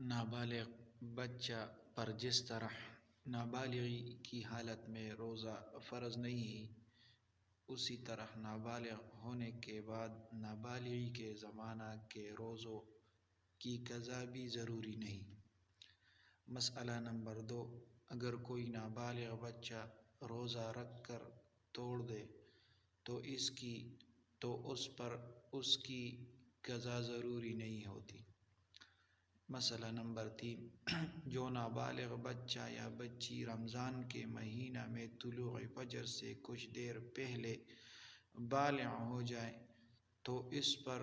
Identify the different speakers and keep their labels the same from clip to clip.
Speaker 1: نابالغ بچہ پر جس طرح نابالغی کی حالت میں روزہ فرض نہیں، اسی طرح نابالغ ہونے کے بعد نابالغی کے زمانہ کے روزوں کی قضا بھی ضروری نہیں۔ مسئلہ نمبر 2، اگر کوئی نابالغ بچہ روزہ رکھ کر توڑ دے تو اس پر اس کی قضا ضروری نہیں ہوتی۔ مسئلہ نمبر 3، جو نابالغ بچہ یا بچی رمضان کے مہینہ میں طلوع فجر سے کچھ دیر پہلے بالغ ہو جائے تو اس پر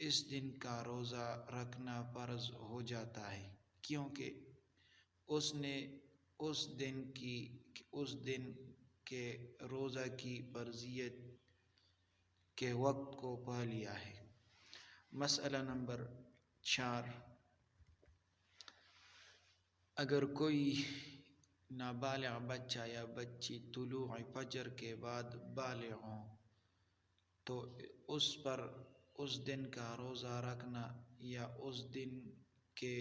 Speaker 1: اس دن کا روزہ رکھنا فرض ہو جاتا ہے، کیونکہ اس نے اس دن کے روزہ کی فرضیت کے وقت کو پا لیا ہے۔ مسئلہ نمبر 4، اگر کوئی نابالغ بچہ یا بچی طلوع فجر کے بعد بالغ ہوں تو اس پر اس دن کا روزہ رکھنا یا اس دن کے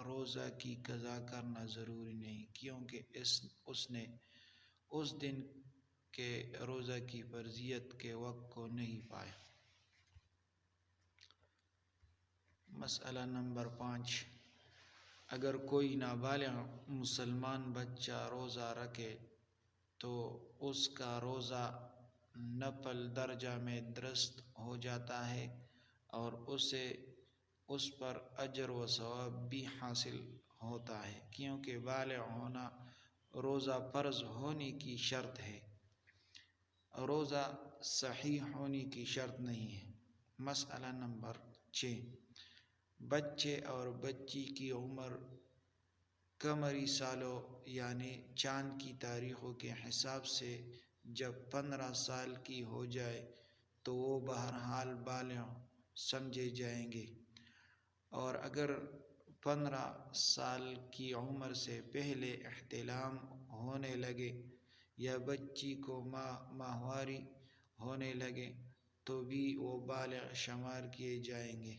Speaker 1: روزہ کی قضا کرنا ضروری نہیں، کیونکہ اس نے اس دن کے روزہ کی فرضیت کے وقت کو نہیں پایا۔ مسئلہ نمبر 5، اگر کوئی نابالغ مسلمان بچہ روزہ رکھے تو اس کا روزہ نفل درجہ میں درست ہو جاتا ہے اور اسے اس پر اجر و ثواب بھی حاصل ہوتا ہے، کیونکہ بالغ ہونا روزہ فرض ہونے کی شرط ہے، روزہ صحیح ہونے کی شرط نہیں ہے۔ مسئلہ نمبر 6، بچے اور بچی کی عمر قمری سالوں یعنی چاند کی تاریخوں کے حساب سے جب 15 سال کی ہو جائے تو وہ بہرحال بالغ سمجھے جائیں گے، اور اگر 15 سال کی عمر سے پہلے احتلام ہونے لگے یا بچی کو ماہواری ہونے لگے تو بھی وہ بالغ شمار کیے جائیں گے۔